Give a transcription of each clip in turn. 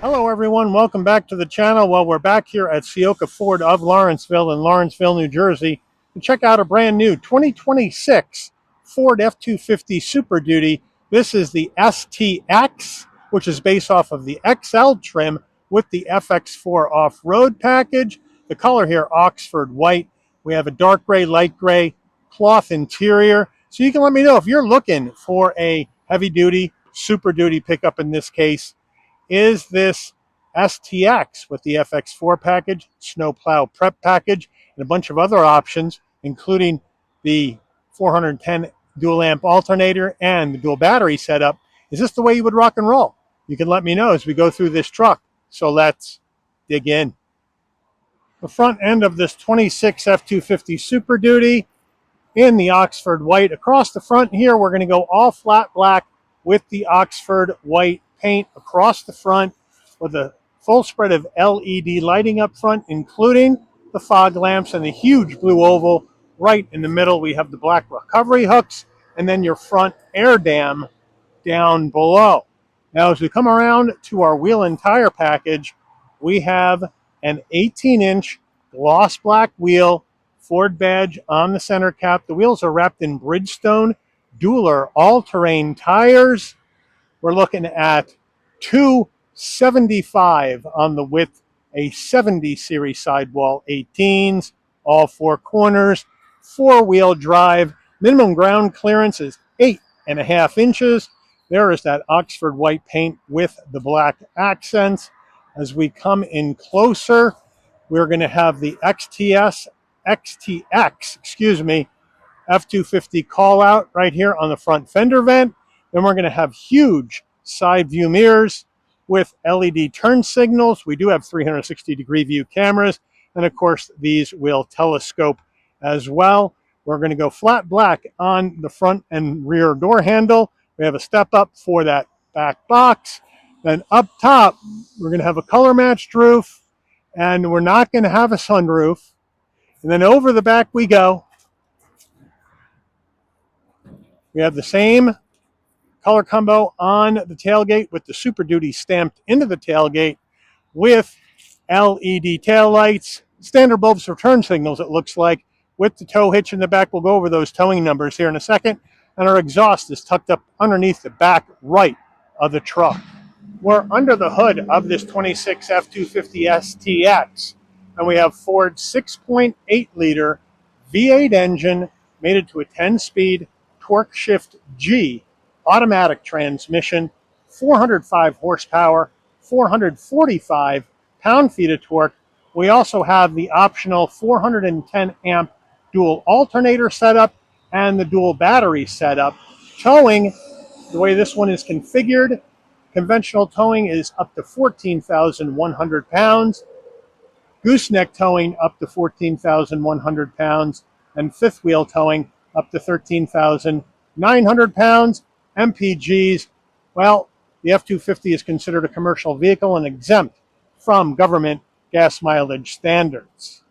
Hello everyone, welcome back to the channel. Well, we're back here at Ciocca Ford of Lawrenceville in Lawrenceville, New Jersey to check out a brand new 2026 Ford F-250 Super Duty. This is the STX, which is based off of the XL trim with the FX4 off-road package. The color here, Oxford white. We have a dark gray, light gray cloth interior. So you can let me know if you're looking for a heavy duty, Super Duty pickup in this case. Is this STX with the FX4 package, snowplow prep package, and a bunch of other options, including the 410 dual amp alternator and the dual battery setup. Is this the way you would rock and roll? You can let me know as we go through this truck. So let's dig in. The front end of this 26 F-250 Super Duty in the Oxford white. Across the front here, we're going to go all flat black with the Oxford white paint across the front with a full spread of LED lighting up front, including the fog lamps and the huge blue oval right in the middle. We have the black recovery hooks and then your front air dam down below. Now, as we come around to our wheel and tire package, we have an 18-inch gloss black wheel, Ford badge on the center cap. The wheels are wrapped in Bridgestone Dueler all-terrain tires. We're looking at 275 on the width, a 70 series sidewall 18s, all four corners, four-wheel drive. Minimum ground clearance is 8.5 inches. There is that Oxford white paint with the black accents. As we come in closer, we're going to have the XTX, F-250 call out right here on the front fender vent. Then we're going to have huge side view mirrors with LED turn signals. We do have 360-degree view cameras. And of course, these will telescope as well. We're going to go flat black on the front and rear door handle. We have a step up for that back box. Then up top, we're going to have a color matched roof, and we're not going to have a sunroof. And then over the back we go. We have the same color combo on the tailgate with the Super Duty stamped into the tailgate with LED taillights, standard bulbs for turn signals, it looks like, with the tow hitch in the back. We'll go over those towing numbers here in a second. And our exhaust is tucked up underneath the back right of the truck. We're under the hood of this 26 F-250 STX, and we have Ford's 6.8-liter V8 engine mated to a 10-speed torque shift G automatic transmission, 405 horsepower, 445 pound-feet of torque. We also have the optional 410 amp dual alternator setup and the dual battery setup. Towing, the way this one is configured, conventional towing is up to 14,100 pounds, gooseneck towing up to 14,100 pounds, and fifth wheel towing up to 13,900 pounds. MPGs, well, the F-250 is considered a commercial vehicle and exempt from government gas mileage standards.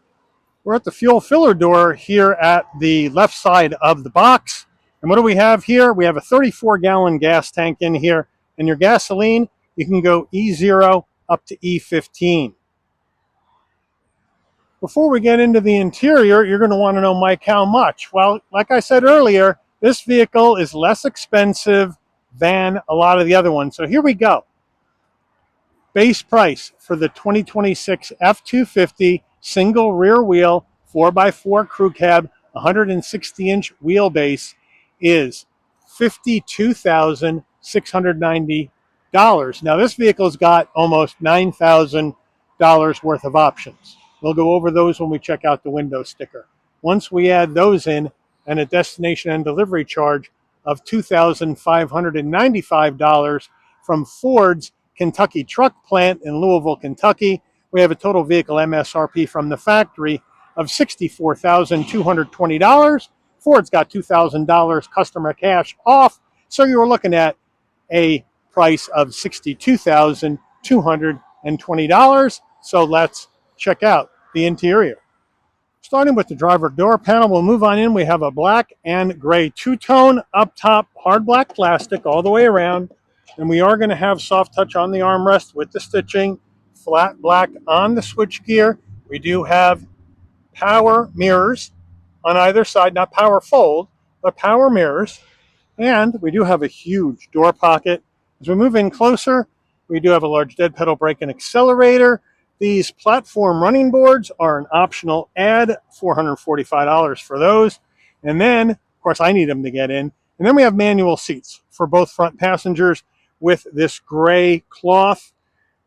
We're at the fuel filler door here at the left side of the box. And what do we have here? We have a 34-gallon gas tank in here. And your gasoline, you can go E0 up to E15. Before we get into the interior, you're going to want to know, Mike, how much? Well, like I said earlier, this vehicle is less expensive than a lot of the other ones. So here we go. Base price for the 2026 F-250 single rear wheel 4x4 crew cab 160-inch wheelbase is $52,690. Now this vehicle's got almost $9,000 worth of options. We'll go over those when we check out the window sticker. Once we add those in, and a destination and delivery charge of $2,595 from Ford's Kentucky truck plant in Louisville, Kentucky, we have a total vehicle MSRP from the factory of $64,220. Ford's got $2,000 customer cash off, so you're looking at a price of $62,220. So let's check out the interior. Starting with the driver door panel, we'll move on in. We have a black and gray two-tone up top, hard black plastic all the way around. And we are going to have soft touch on the armrest with the stitching, flat black on the switchgear. We do have power mirrors on either side, not power fold, but power mirrors. And we do have a huge door pocket. As we move in closer, we do have a large dead pedal brake and accelerator. These platform running boards are an optional add, $445 for those. And then, of course, I need them to get in. And then we have manual seats for both front passengers with this gray cloth.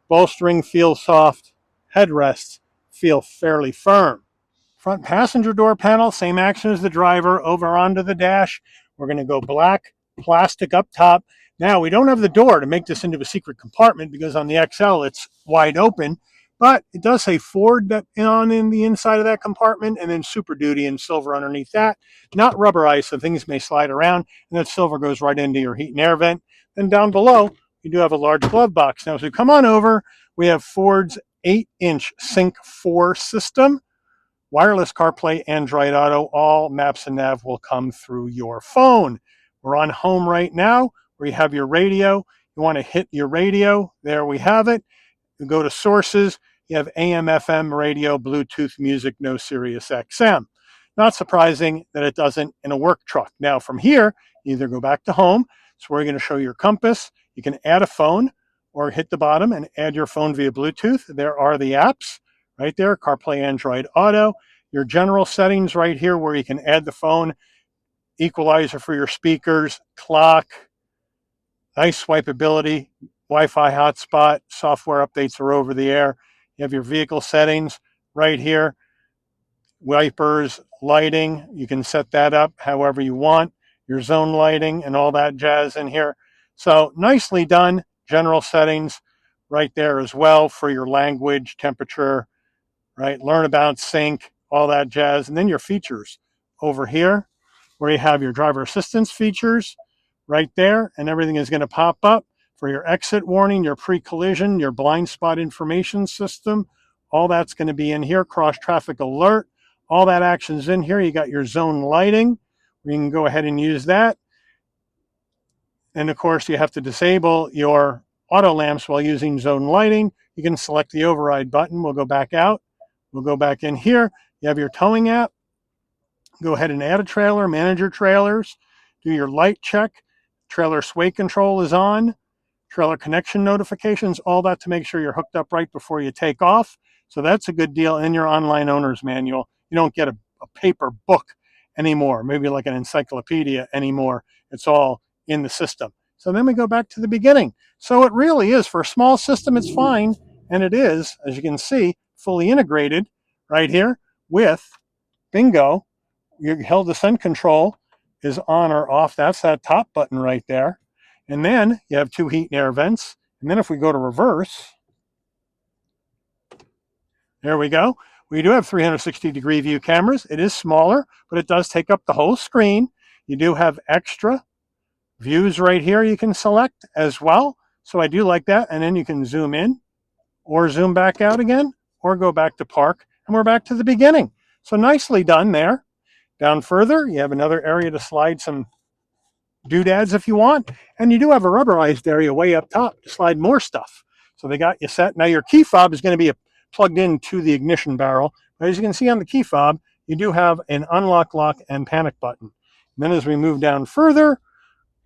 Bolstering feels soft. Headrests feel fairly firm. Front passenger door panel, same action as the driver, over onto the dash. We're going to go black plastic up top. Now, we don't have the door to make this into a secret compartment because on the XL it's wide open, but it does say Ford on in the inside of that compartment, and then Super Duty in silver underneath that. Not rubberized, so things may slide around, and that silver goes right into your heat and air vent. Then down below, you do have a large glove box. Now, as we come on over, we have Ford's 8-inch Sync 4 system. Wireless CarPlay, Android Auto, all maps and nav will come through your phone. We're on home right now where you have your radio. You want to hit your radio. There we have it. You go to sources. You have AM, FM, radio, Bluetooth, music, no Sirius XM. Not surprising that it doesn't in a work truck. Now from here, you either go back to home. So we're going to show your compass. You can add a phone or hit the bottom and add your phone via Bluetooth. There are the apps. Right there, CarPlay, Android Auto. Your general settings right here where you can add the phone, equalizer for your speakers, clock, nice swipeability, Wi-Fi hotspot, software updates are over the air. You have your vehicle settings right here, wipers, lighting. You can set that up however you want, your zone lighting and all that jazz in here. So nicely done, general settings right there as well for your language, temperature, right? Learn about, sync, all that jazz. And then your features over here where you have your driver assistance features right there, and everything is going to pop up for your exit warning, your pre-collision, your blind spot information system. All that's going to be in here. Cross traffic alert. All that action's in here. You got your zone lighting. We can go ahead and use that. And of course, you have to disable your auto lamps while using zone lighting. You can select the override button. We'll go back out. We'll go back in here. You have your towing app. Go ahead and add a trailer, manage your trailers, do your light check. Trailer sway control is on. Trailer connection notifications, all that to make sure you're hooked up right before you take off. So that's a good deal. And your online owner's manual. You don't get a paper book anymore, maybe like an encyclopedia anymore. It's all in the system. So then we go back to the beginning. So it really is, for a small system, it's fine. And it is, as you can see, fully integrated right here with bingo. Your hill descent control is on or off. That's that top button right there. And then you have 2 heat and air vents. And then if we go to reverse, there we go. We do have 360-degree view cameras. It is smaller, but it does take up the whole screen. You do have extra views right here you can select as well. So I do like that. And then you can zoom in or zoom back out again or go back to park. And we're back to the beginning. So nicely done there. Down further, you have another area to slide some doodads if you want. And you do have a rubberized area way up top to slide more stuff. So they got you set. Now your key fob is going to be plugged into the ignition barrel. But as you can see on the key fob, you do have an unlock, lock, and panic button. And then as we move down further,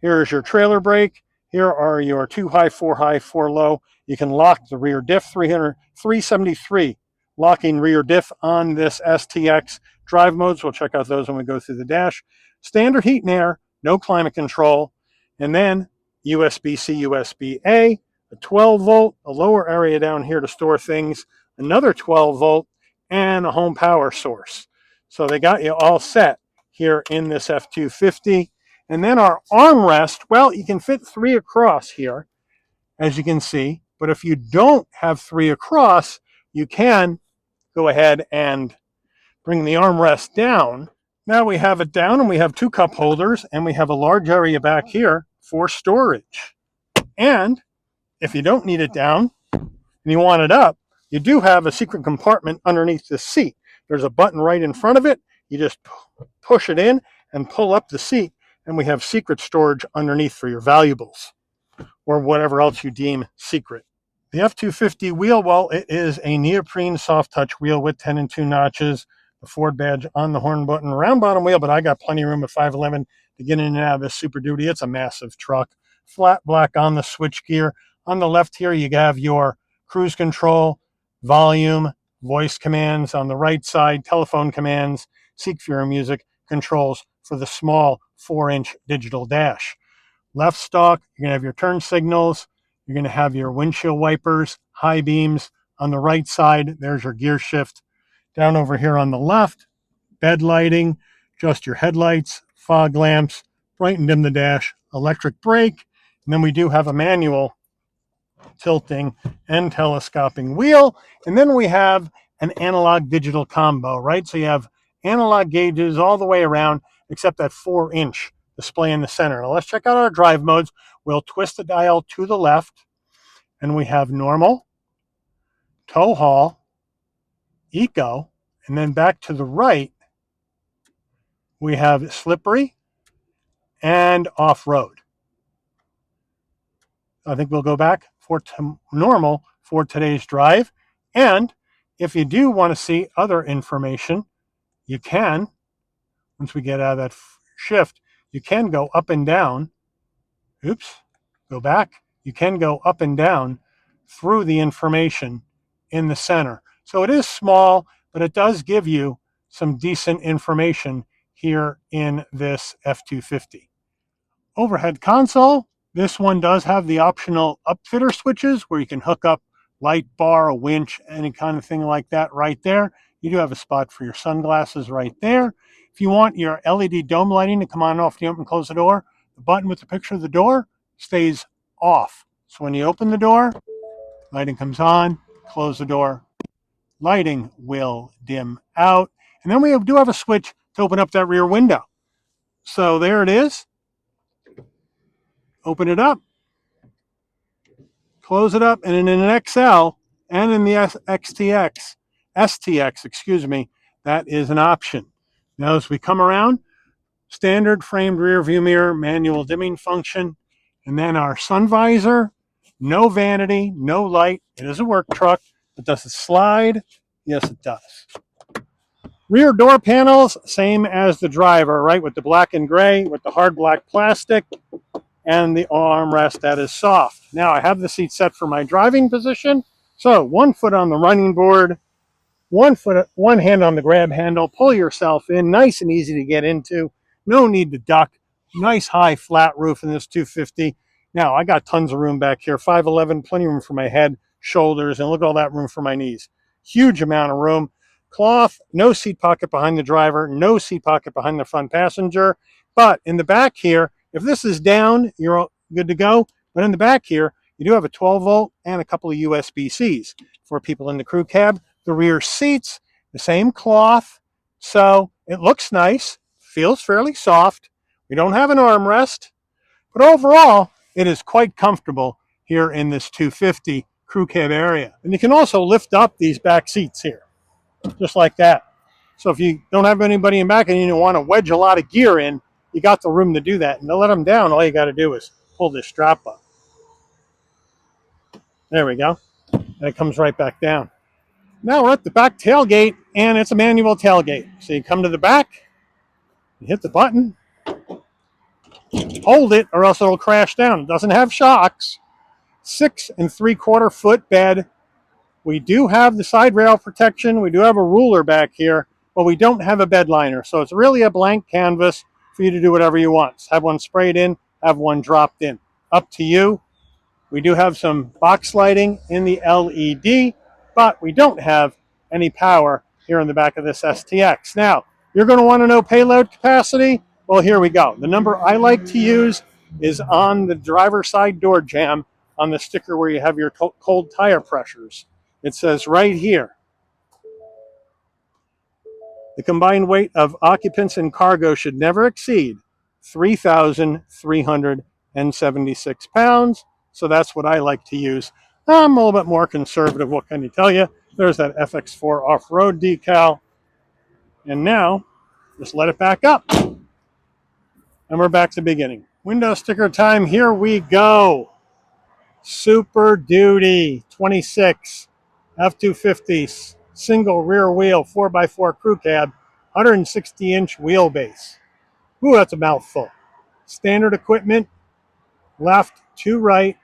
here is your trailer brake. Here are your 2 high, 4 high, 4 low. You can lock the rear diff, 373 locking rear diff on this STX. Drive modes, we'll check out those when we go through the dash. Standard heat and air, no climate control. And then USB-C, USB-A, a 12 volt, a lower area down here to store things, another 12 volt, and a home power source. So they got you all set here in this F-250. And then our armrest, well, you can fit 3 across here, as you can see. But if you don't have 3 across, you can go ahead and bring the armrest down. Now we have it down, and we have 2 cup holders, and we have a large area back here for storage. And if you don't need it down and you want it up, you do have a secret compartment underneath the seat. There's a button right in front of it. You just push it in and pull up the seat, and we have secret storage underneath for your valuables. or whatever else you deem secret. The F-250 wheel, well, it is a neoprene soft touch wheel with 10 and 2 notches, the Ford badge on the horn button, round bottom wheel, but I got plenty of room at 5'11" to get in and out of this Super Duty. It's a massive truck. Flat black on the switch gear. On the left here, you have your cruise control, volume, voice commands. On the right side, telephone commands, seek for your music, controls for the small 4-inch digital dash. Left stalk, you're going to have your turn signals. You're going to have your windshield wipers, high beams. On the right side, there's your gear shift. Down over here on the left, bed lighting, just your headlights, fog lamps, bright and dim the dash, electric brake. And then we do have a manual tilting and telescoping wheel. And then we have an analog digital combo, right? So you have analog gauges all the way around, except that 4-inch display in the center. Now let's check out our drive modes. We'll twist the dial to the left, and we have normal, tow haul, eco, and then back to the right, we have slippery and off-road. I think we'll go back for normal for today's drive. And if you do want to see other information, you can, once we get out of that shift, you can go up and down. Oops, go back. You can go up and down through the information in the center. So it is small, but it does give you some decent information here in this F-250. Overhead console. This one does have the optional upfitter switches where you can hook up light bar, a winch, any kind of thing like that right there. You do have a spot for your sunglasses right there. If you want your LED dome lighting to come on and off, you open and close the door. The button with the picture of the door stays off. So when you open the door, lighting comes on, close the door, lighting will dim out. And then we do have a switch to open up that rear window. So there it is. Open it up, close it up, and in an XL and in the STX, excuse me, that is an option. Now as we come around, standard framed rear view mirror, manual dimming function, and then our sun visor, no vanity, no light. It is a work truck, but does it slide? Yes, it does. Rear door panels, same as the driver, right? With the black and gray, with the hard black plastic, and the armrest that is soft. Now I have the seat set for my driving position. So 1 foot on the running board, 1 foot, 1 hand on the grab handle, pull yourself in, nice and easy to get into. No need to duck. Nice high flat roof in this 250. Now I got tons of room back here, 5'11", plenty of room for my head, shoulders, and look at all that room for my knees. Huge amount of room. Cloth, no seat pocket behind the driver, no seat pocket behind the front passenger. But in the back here, if this is down, you're good to go. But in the back here, you do have a 12-volt and a couple of USB-Cs for people in the crew cab. The rear seats, the same cloth. So it looks nice, feels fairly soft. We don't have an armrest. But overall, it is quite comfortable here in this 250 crew cab area. And you can also lift up these back seats here, just like that. So if you don't have anybody in back and you want to wedge a lot of gear in, you got the room to do that. And to let them down, all you got to do is pull this strap up. There we go. And it comes right back down. Now we're at the back tailgate, and it's a manual tailgate. So you come to the back, you hit the button, hold it, or else it'll crash down. It doesn't have shocks. 6 3/4 foot bed. We do have the side rail protection. We do have a ruler back here, but we don't have a bed liner. So it's really a blank canvas for you to do whatever you want. Have one sprayed in, have one dropped in. Up to you. We do have some box lighting in the LED, but we don't have any power here in the back of this STX. Now, you're going to want to know payload capacity. Well, here we go. The number I like to use is on the driver's side door jamb on the sticker where you have your cold tire pressures. It says right here, the combined weight of occupants and cargo should never exceed 3,376 pounds. So that's what I like to use. I'm a little bit more conservative. What can you tell you? There's that FX4 off-road decal. And now, just let it back up. And we're back to the beginning. Window sticker time. Here we go. Super Duty 26 F-250 single rear wheel 4x4 crew cab, 160-inch wheelbase. Ooh, that's a mouthful. Standard equipment, left to right.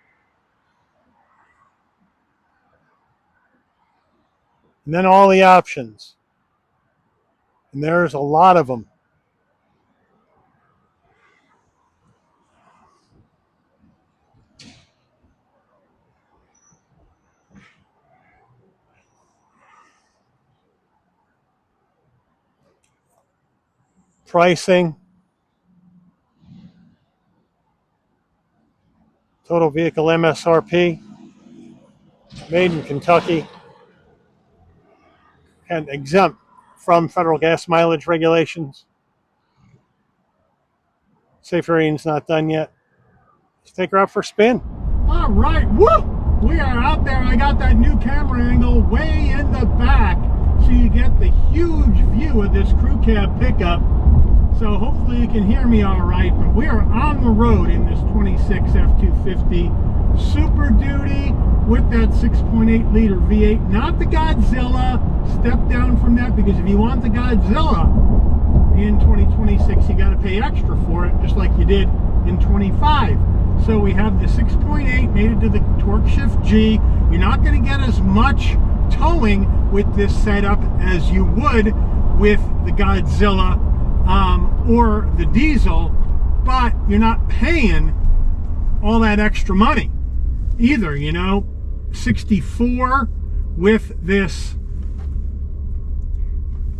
And then all the options. And there's a lot of them. Pricing. Total vehicle MSRP. Made in Kentucky. And exempt from federal gas mileage regulations. Safe rating's not done yet. Let's take her out for a spin. All right, woo! We are out there. I got that new camera angle way in the back, so you get the huge view of this crew cab pickup. So hopefully you can hear me all right, but we are on the road in this 26 F-250 Super Duty with that 6.8 liter V8, not the Godzilla. Step down from that, because if you want the Godzilla in 2026, you got to pay extra for it, just like you did in 25. So we have the 6.8 mated to the Torque Shift G. You're not going to get as much towing with this setup as you would with the Godzilla or the diesel, but you're not paying all that extra money either, you know. 64 with this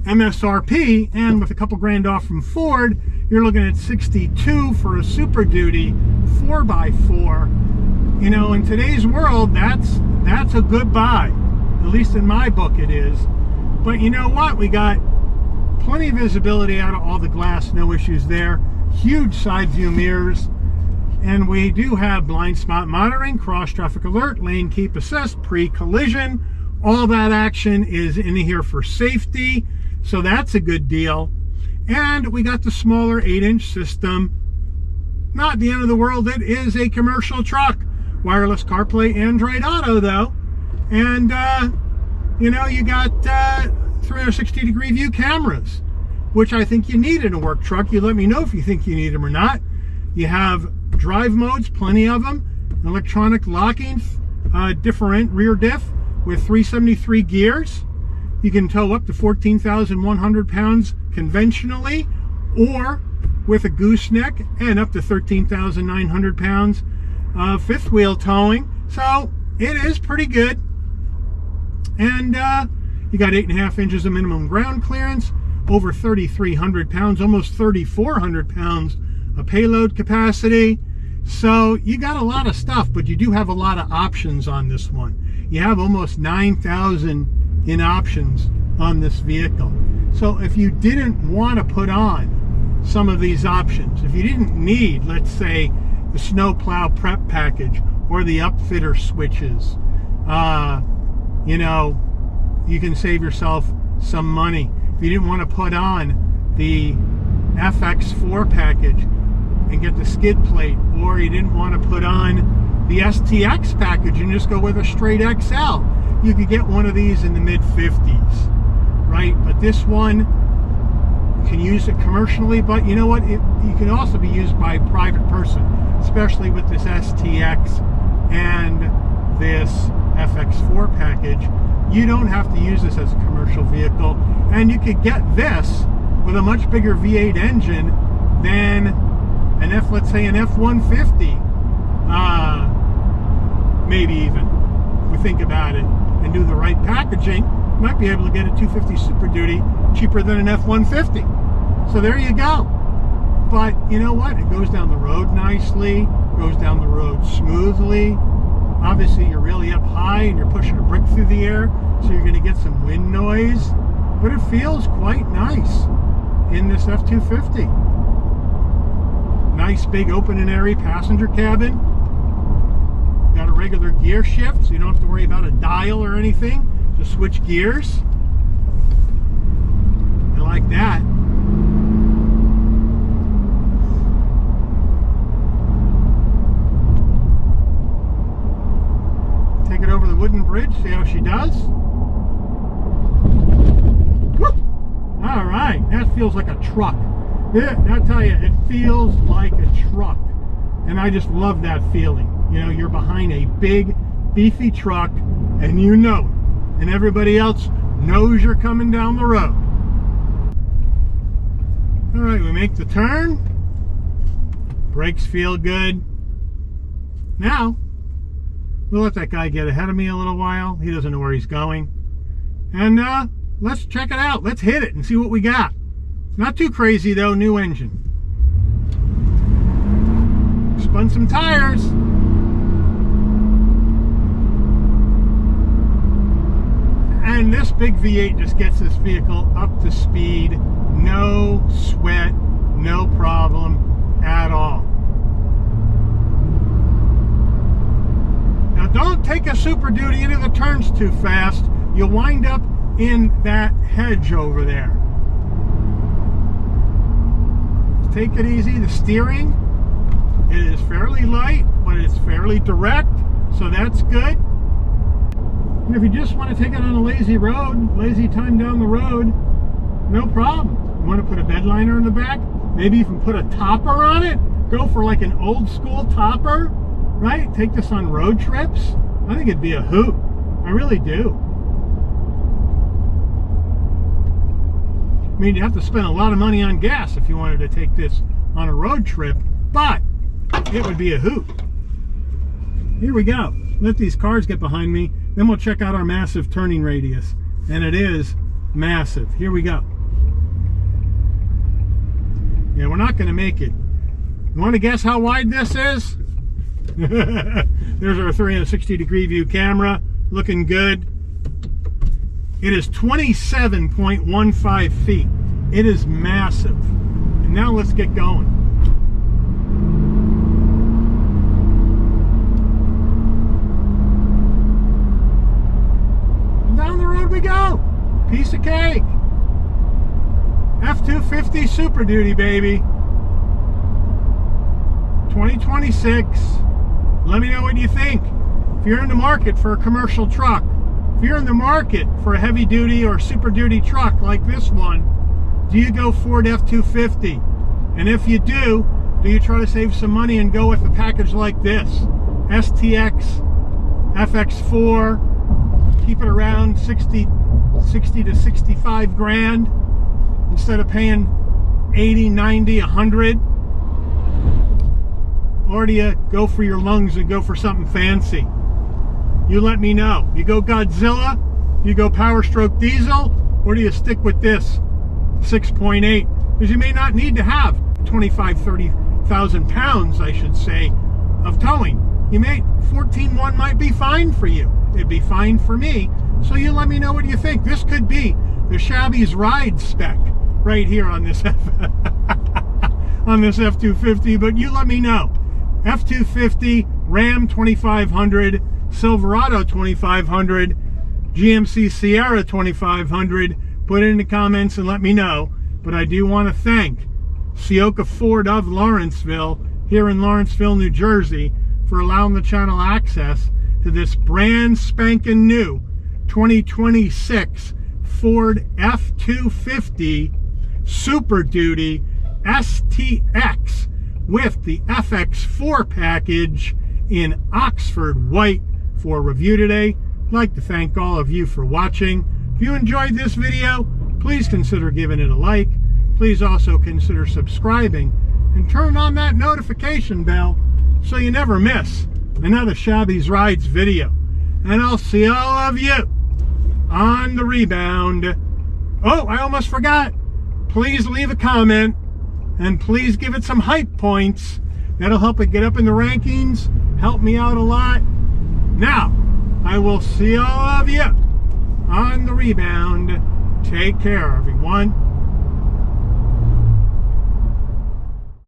MSRP, and with a couple grand off from Ford, you're looking at 62 for a Super Duty 4x4. You know, in today's world, that's a good buy. At least in my book it is. But you know what? We got plenty of visibility out of all the glass, no issues there. Huge side view mirrors. And we do have blind spot monitoring, cross traffic alert, lane keep assist, pre-collision. All that action is in here for safety. So that's a good deal. And we got the smaller 8-inch system. Not the end of the world. It is a commercial truck. Wireless CarPlay, Android Auto though. And, you know, you got 360-degree view cameras, which I think you need in a work truck. You let me know if you think you need them or not. You have drive modes, plenty of them. Electronic locking, different rear diff with 373 gears. You can tow up to 14,100 pounds conventionally, or with a gooseneck, and up to 13,900 pounds fifth wheel towing. So it is pretty good. And you got 8.5 inches of minimum ground clearance, over 3,300 pounds, almost 3,400 pounds of payload capacity. So you got a lot of stuff, but you do have a lot of options on this one. You have almost 9,000 in options on this vehicle. So if you didn't want to put on some of these options, if you didn't need, let's say, the snowplow prep package or the upfitter switches, you know, you can save yourself some money. If you didn't want to put on the FX4 package and get the skid plate, or you didn't want to put on the STX package and just go with a straight XL, you could get one of these in the mid-50s, right? But this one, you can use it commercially, but you know what? You can also be used by a private person, especially with this STX and this FX4 package. You don't have to use this as a commercial vehicle, and you could get this with a much bigger V8 engine than an let's say an F-150, maybe even, if we think about it and do the right packaging, you might be able to get a 250 Super Duty cheaper than an F-150. So there you go. But you know what? It goes down the road nicely, goes down the road smoothly. Obviously, you're really up high and you're pushing a brick through the air, so you're going to get some wind noise. But it feels quite nice in this F-250. Nice big open and airy passenger cabin. Got a regular gear shift, so you don't have to worry about a dial or anything to switch gears. I like that. bridge, see how she does. Woo! All right, that feels like a truck. I tell you, it feels like a truck. And I just love that feeling. You know, you're behind a big, beefy truck, and you know it. And everybody else knows you're coming down the road. All right, we make the turn. Brakes feel good. Now, we'll let that guy get ahead of me a little while. He doesn't know where he's going. And let's check it out. Let's hit it and see what we got. Not too crazy though, new engine. Spun some tires. And this big V8 just gets this vehicle up to speed. No sweat, no problem at all. Now don't take a Super Duty into the turns too fast. You'll wind up in that hedge over there. Take it easy. The steering, it is fairly light, but it's fairly direct, so that's good. And if you just want to take it on a lazy road, lazy time down the road, no problem. You want to put a bed liner in the back? Maybe you can put a topper on it. Go for like an old school topper, right? Take this on road trips. I think it'd be a hoot. I really do. I mean, you have to spend a lot of money on gas if you wanted to take this on a road trip, but it would be a hoot. Here we go. Let these cars get behind me, then we'll check out our massive turning radius. And it is massive. Here we go. Yeah, we're not going to make it. You want to guess how wide this is? There's our 360-degree view camera. Looking good. It is 27.15 feet. It is massive. And now let's get going. And down the road we go. Piece of cake. F-250 Super Duty, baby. 2026. Let me know what you think. If you're in the market for a commercial truck, if you're in the market for a heavy duty or super duty truck like this one, do you go Ford F-250? And if you do you try to save some money and go with a package like this? STX, FX4, keep it around 60 to 65 grand instead of paying 80, 90, 100? Or do you go for your lungs and go for something fancy? You let me know. You go Godzilla, you go Power Stroke Diesel, or do you stick with this 6.8? Because you may not need to have 30,000 pounds, I should say, of towing. You may, 14.1 might be fine for you. It'd be fine for me. So you let me know what you think. This could be the Shabby's Ride spec right here on this on this F-250, but you let me know. F-250, Ram 2500, Silverado 2500, GMC Sierra 2500. Put it in the comments and let me know. But I do want to thank Ciocca Ford of Lawrenceville here in Lawrenceville, New Jersey, for allowing the channel access to this brand spanking new 2026 Ford F-250 Super Duty STX with the FX4 package in Oxford white for review today. I'd like to thank all of you for watching. If you enjoyed this video, please consider giving it a like. Please also consider subscribing and turn on that notification bell so you never miss another Shabby's Rides video. And I'll see all of you on the rebound. Oh, I almost forgot. Please leave a comment and please give it some hype points. That'll help it get up in the rankings, help me out a lot. Now, I will see all of you on the rebound. Take care, everyone.